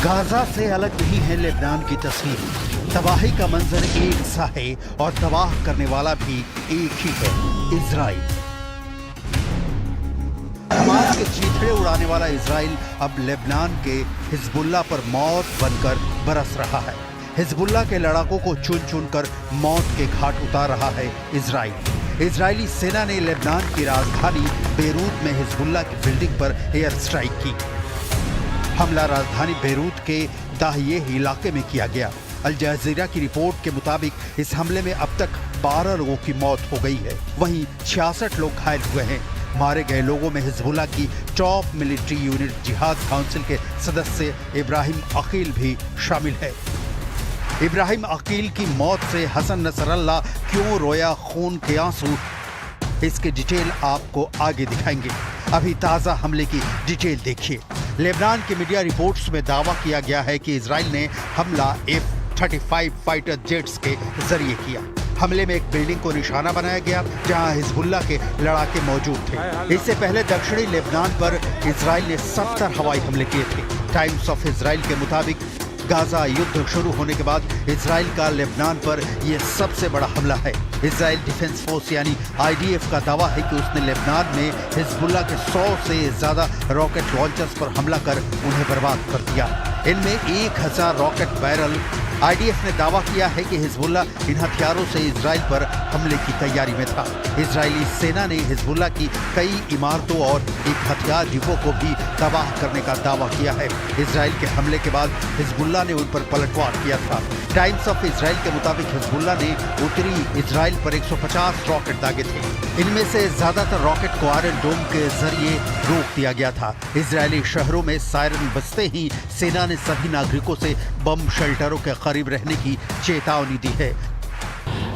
Gaza से अलग नहीं है लेबनान की तस्वीर। तबाही का मंजर एक सा है और तबाह करने वाला भी एक ही है, इजराइल। हमास के चीथड़े उड़ाने वाला इजराइल अब लेबनान के हिजबुल्लाह पर मौत बनकर बरस रहा है। हिजबुल्लाह के लड़ाकों को चुन चुन कर मौत के घाट उतार रहा है इजराइल। इजरायली सेना ने लेबनान की राजधानी बेरूत में हिजबुल्लाह की बिल्डिंग पर एयर स्ट्राइक की। हमला राजधानी बेरूत के दाहिए इलाके में किया गया। अल जज़ीरा की रिपोर्ट के मुताबिक इस हमले में अब तक 12 लोगों की मौत हो गई है, वहीं 66 लोग घायल हुए हैं। मारे गए लोगों में हिजबुल्लाह की टॉप मिलिट्री यूनिट जिहाद काउंसिल के सदस्य इब्राहिम अकील भी शामिल है। इब्राहिम अकील की मौत से हसन नसरल्लाह क्यों रोया खून के आंसू, इसके डिटेल आपको आगे दिखाएंगे। अभी ताज़ा हमले की डिटेल देखिए। लेबनान की मीडिया रिपोर्ट्स में दावा किया गया है कि इजराइल ने हमला F-35 फाइटर जेट्स के जरिए किया। हमले में एक बिल्डिंग को निशाना बनाया गया जहां हिजबुल्लाह के लड़ाके मौजूद थे। इससे पहले दक्षिणी लेबनान पर इजराइल ने 70 हवाई हमले किए थे। टाइम्स ऑफ इजराइल के मुताबिक गाजा युद्ध शुरू होने के बाद इजराइल का लेबनान पर यह सबसे बड़ा हमला है। इजराइल डिफेंस फोर्स यानी IDF का दावा है कि उसने लेबनान में हिजबुल्लाह के 100 से ज्यादा रॉकेट लॉन्चर्स पर हमला कर उन्हें बर्बाद कर दिया। इनमें 1000 रॉकेट बैरल। IDF ने दावा किया है कि हिजबुल्लाह इन हथियारों से इजराइल पर हमले की तैयारी में था। इजरायली सेना ने हिजबुल्लाह की कई इमारतों और एक हथियार डिपो को भी तबाह करने का दावा किया है। इजराइल के हमले के बाद हिजबुल्लाह ने उन पर पलटवार किया था। टाइम्स ऑफ इजराइल के मुताबिक हिजबुल्लाह ने उत्तरी इजराइल पर 150 रॉकेट दागे थे। इनमें से ज्यादातर रॉकेट को आयरन डोम के जरिए रोक दिया गया था। इजरायली शहरों में सायरन बजते ही सेना ने सभी नागरिकों से बम शेल्टरों के करीब रहने की चेतावनी दी है।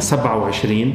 27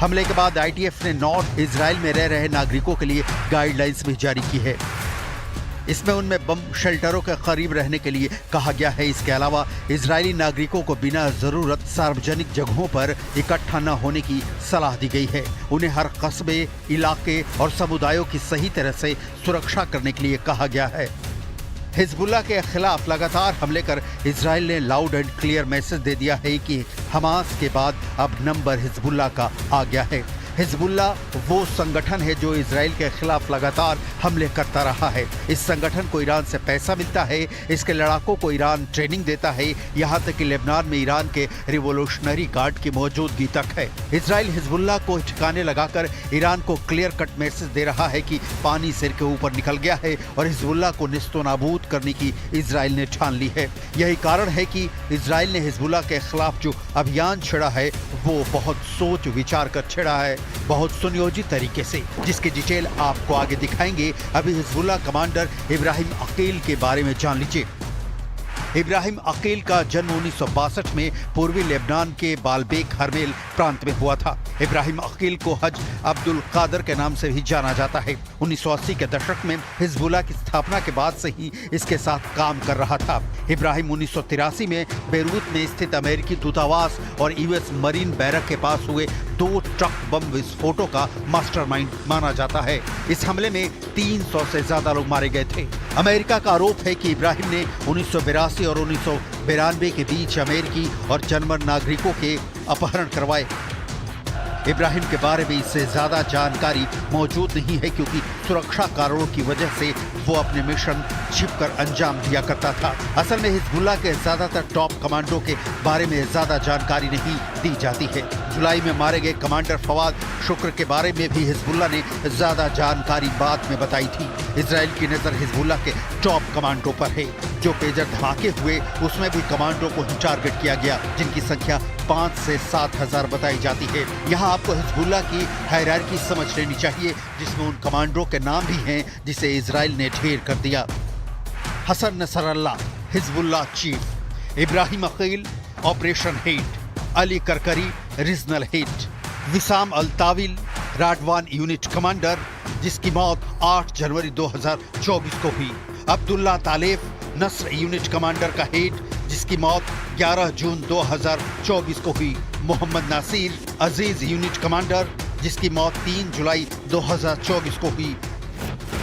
हमले के बाद IDF ने नॉर्थ इजराइल में रह रहे नागरिकों के लिए गाइडलाइंस भी जारी की है। इसमें उनमें बम शेल्टरों के करीब रहने के लिए कहा गया है। इसके अलावा इजरायली नागरिकों को बिना जरूरत सार्वजनिक जगहों पर इकट्ठा न होने की सलाह दी गई है। उन्हें हर कस्बे, इलाके और समुदायों की सही तरह से सुरक्षा करने के लिए कहा गया है। हिजबुल्लाह के खिलाफ लगातार हमले कर इजराइल ने लाउड एंड क्लियर मैसेज दे दिया है कि हमास के बाद अब नंबर हिजबुल्लाह का आ गया है। हिजबुल्लाह वो संगठन है जो इजराइल के खिलाफ लगातार हमले करता रहा है। इस संगठन को ईरान से पैसा मिलता है, इसके लड़ाकों को ईरान ट्रेनिंग देता है, यहाँ तक कि लेबनान में ईरान के रिवोल्यूशनरी गार्ड की मौजूदगी तक है। इजराइल हिजबुल्लाह को ठिकाने लगाकर ईरान को क्लियर कट मैसेज दे रहा है कि पानी सिर के ऊपर निकल गया है और हिजबुल्लाह को निस्तो नाबूद करने की इजराइल ने ठान ली है। यही कारण है कि इजराइल ने हिजबुल्लाह के खिलाफ जो अभियान छेड़ा है वो बहुत सोच विचार कर छेड़ा है, बहुत सुनियोजित तरीके से, जिसकी डिटेल आपको आगे दिखाएंगे। अभी हिजबुल्लाह कमांडर इब्राहिम अकील के बारे में जान लीजिए। इब्राहिम अकील का जन्म 1962 में पूर्वी लेबनान के बालबेक हरमेल प्रांत में हुआ था। इब्राहिम अकील को हज अब्दुल कादर के नाम से भी जाना जाता है। 1980 के दशक में हिजबुल्लाह की स्थापना के बाद से ही इसके साथ काम कर रहा था। इब्राहिम 1983 में बेरूत में स्थित अमेरिकी दूतावास और US मरीन बैरक के पास हुए 2 ट्रक बम विस्फोटों का मास्टरमाइंड माना जाता है। इस हमले में 300 से ज्यादा लोग मारे गए थे। अमेरिका का आरोप है कि इब्राहिम ने 1982 और 1992 के बीच अमेरिकी और जर्मन नागरिकों के अपहरण करवाए। इब्राहिम के बारे में इससे ज्यादा जानकारी मौजूद नहीं है क्योंकि सुरक्षा कारणों की वजह से वो अपने मिशन छिपकर अंजाम दिया करता था। असल में हिजबुल्लाह के ज्यादातर टॉप कमांडो के बारे में ज्यादा जानकारी नहीं दी जाती है। जुलाई में मारे गए कमांडर फवाद शुक्र के बारे में भी हिजबुल्लाह ने ज्यादा जानकारी बाद में बताई थी। इजराइल की नजर हिजबुल्लाह के टॉप कमांडो पर है। जो पेजर धमाके हुए उसमें भी कमांडो को ही टारगेट किया गया, जिनकी संख्या 5 से 7 हजार बताई जाती है। यहाँ आपको हिजबुल्लाह की हायरार्की समझ लेनी चाहिए, जिसमें उन कमांडो के नाम भी हैं जिसे इजराइल ने ढेर कर दिया। Hassan Nasrallah Hezbollah chief, Ibrahim Aqil operation head, Ali Karaki regional head, Wissam al Tawil Radwan unit commander जिसकी मौत 8 जनवरी 2024 को हुई, Abdullah Taleb Nasr unit commander का हेड जिसकी मौत 11 जून 2024 को हुई, Mohammed Nasser Aziz unit commander जिसकी मौत 3 जुलाई 2024 को हुई।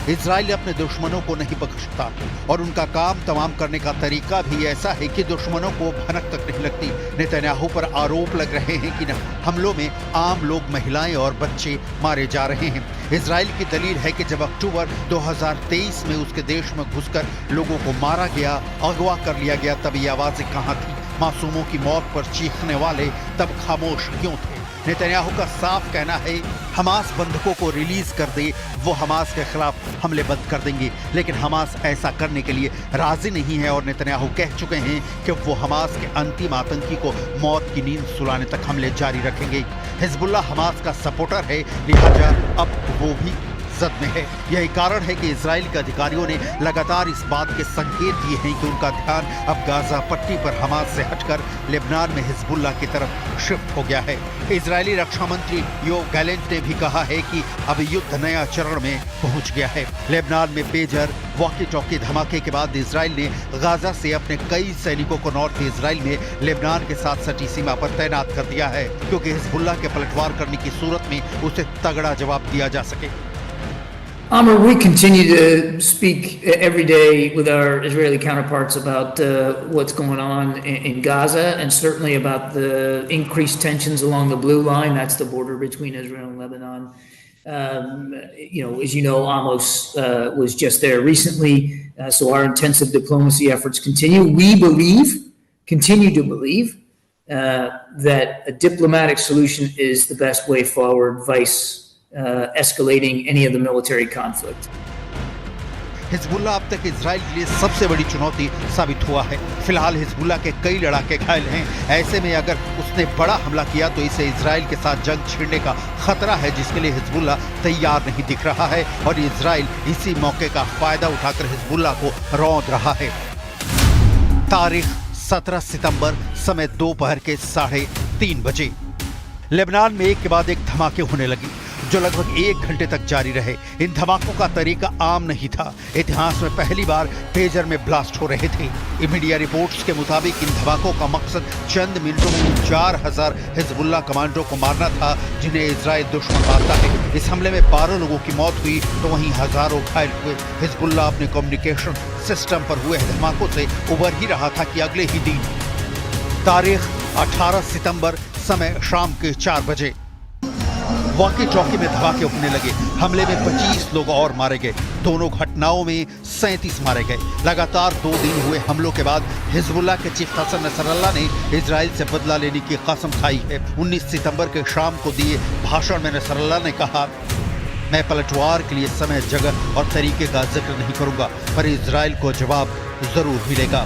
इजराइल अपने दुश्मनों को नहीं बख्शता और उनका काम तमाम करने का तरीका भी ऐसा है कि दुश्मनों को भनक तक नहीं लगती। नेतन्याहू पर आरोप लग रहे हैं कि हमलों में आम लोग, महिलाएं और बच्चे मारे जा रहे हैं। इजराइल की दलील है कि जब अक्टूबर 2023 में उसके देश में घुसकर लोगों को मारा गया, अगवा कर लिया गया, तब ये आवाजें कहाँ थी? मासूमों की मौत पर चीखने वाले तब खामोश क्यों थे? नेतन्याहू का साफ कहना है हमास बंधकों को रिलीज कर दे, वो हमास के खिलाफ हमले बंद कर देंगे, लेकिन हमास ऐसा करने के लिए राजी नहीं है और नेतन्याहू कह चुके हैं कि वो हमास के अंतिम आतंकी को मौत की नींद सुलाने तक हमले जारी रखेंगे। हिजबुल्लाह हमास का सपोर्टर है, लिहाजा अब वो भी जद में है। यही कारण है कि इजराइल के अधिकारियों ने लगातार इस बात के संकेत दिए हैं कि उनका ध्यान अब गाजा पट्टी पर हमास से हटकर लेबनान में हिजबुल्लाह की तरफ शिफ्ट हो गया है। इजरायली रक्षा मंत्री योव गैलेंट ने भी कहा है कि अब युद्ध नया चरण में पहुंच गया है। लेबनान में पेजर वॉकी टॉकी धमाके के बाद इजराइल ने गाजा से अपने कई सैनिकों को नॉर्थ इजराइल में लेबनान के साथ सटी सीमा पर तैनात कर दिया है, क्योंकि हिजबुल्लाह के पलटवार करने की सूरत में उसे तगड़ा जवाब दिया जा सके। Amr, we continue to speak every day with our Israeli counterparts about what's going on in Gaza, and certainly about the increased tensions along the blue line. That's the border between Israel and Lebanon. As you know, Amos was just there recently, so our intensive diplomacy efforts continue. We continue to believe, that a diplomatic solution is the best way forward, vice escalating any of the military conflict. Hezbollah अब तक Israel के लिए सबसे बड़ी चुनौती साबित हुआ है। फिलहाल हिजबुल्लाह के कई लड़ाके घायल हैं। ऐसे में अगर उसने बड़ा हमला किया तो इसे इजराइल के साथ जंग छिड़ने का खतरा है, जिसके लिए हिजबुल्लाह तैयार नहीं दिख रहा है और इजराइल इसी मौके का फायदा उठाकर हिजबुल्लाह को रौंद रहा है। तारीख 17 सितंबर, समय दोपहर के 3:30 बजे लेबनान में एक के बाद एक धमाके होने लगे जो लगभग 1 घंटे तक जारी रहे। इन धमाकों का तरीका आम नहीं था। इतिहास में पहली बार पेजर में ब्लास्ट हो रहे थे। मीडिया रिपोर्ट्स के मुताबिक इन धमाकों का मकसद चंद मिनटों में 4000 हिजबुल्लाह कमांडरों को मारना था, जिन्हें इजराइल दुश्मन मानता है। इस हमले में 12 लोगों की मौत हुई तो वहीं हजारों घायल हुए। हिजबुल्लाह अपने कम्युनिकेशन सिस्टम पर हुए धमाकों से उबर ही रहा था कि अगले ही दिन तारीख 18 सितंबर, समय शाम के 4 बजे वॉकी टॉकी में धमाके होने लगे। हमले में 25 लोग और मारे गए। दोनों घटनाओं में 37 मारे गए। लगातार 2 दिन हुए हमलों के बाद हिजबुल्लाह के चीफ हसन नसरल्लाह ने इजराइल से बदला लेने की कसम खाई है। 19 सितंबर के शाम को दिए भाषण में नसरल्लाह ने कहा, मैं पलटवार के लिए समय, जगह और तरीके का जिक्र नहीं करूंगा, पर इजराइल को जवाब जरूर मिलेगा।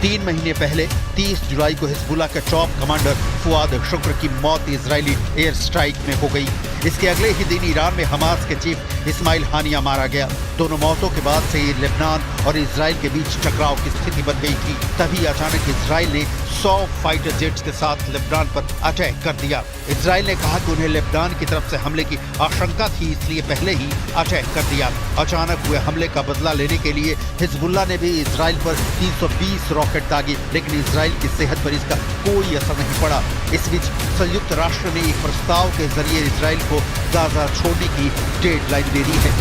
3 महीने पहले 30 जुलाई को हिजबुल्लाह के टॉप कमांडर फुआद शुक्र की मौत इजरायली एयर स्ट्राइक में हो गई। इसके अगले ही दिन ईरान में हमास के चीफ इस्माइल हानिया मारा गया। दोनों मौतों के बाद से लेबनान और इजराइल के बीच टकराव की स्थिति बन गई थी। तभी अचानक इजराइल ने 100 फाइटर जेट्स के साथ लेबनान पर अटैक कर दिया। इजराइल ने कहा कि उन्हें लेबनान की तरफ से हमले की आशंका थी, इसलिए पहले ही अटैक कर दिया। अचानक हुए हमले का बदला लेने के लिए हिजबुल्लाह ने भी इजराइल पर 320 रॉकेट दागे, लेकिन इजराइल की सेहत पर इसका कोई असर नहीं पड़ा। इस बीच संयुक्त राष्ट्र ने एक प्रस्ताव के जरिए इजराइल को गाजा छोड़ने की डेडलाइन दे दी है।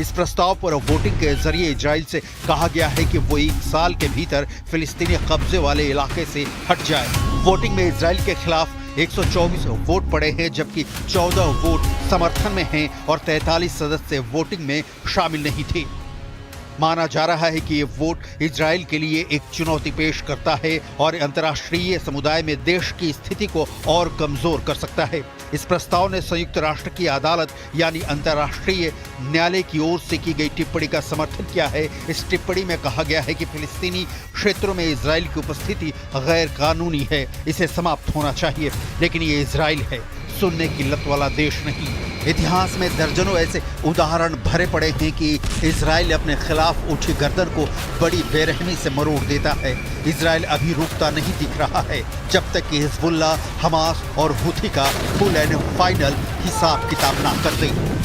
इस प्रस्ताव पर वोटिंग के जरिए इजराइल से कहा गया है कि वो 1 साल के भीतर फिलिस्तीनी कब्जे वाले इलाके से हट जाए। वोटिंग में इजराइल के खिलाफ 124 वोट पड़े हैं, जबकि 14 वोट समर्थन में हैं और 43 सदस्य वोटिंग में शामिल नहीं थे। माना जा रहा है कि ये वोट इजराइल के लिए एक चुनौती पेश करता है और अंतर्राष्ट्रीय समुदाय में देश की स्थिति को और कमजोर कर सकता है। इस प्रस्ताव ने संयुक्त राष्ट्र की अदालत यानी अंतर्राष्ट्रीय न्यायालय की ओर से की गई टिप्पणी का समर्थन किया है। इस टिप्पणी में कहा गया है कि फिलिस्तीनी क्षेत्रों में इजराइल की उपस्थिति गैर कानूनी है, इसे समाप्त होना चाहिए। लेकिन ये इजराइल है, सुनने की लत वाला देश नहीं। इतिहास में दर्जनों ऐसे उदाहरण भरे पड़े हैं कि इजराइल अपने खिलाफ उठी गर्दन को बड़ी बेरहमी से मरोड़ देता है। इजराइल अभी रुकता नहीं दिख रहा है जब तक कि हिजबुल्लाह, हमास और हुथी का फुल एंड फाइनल हिसाब किताब ना कर दे।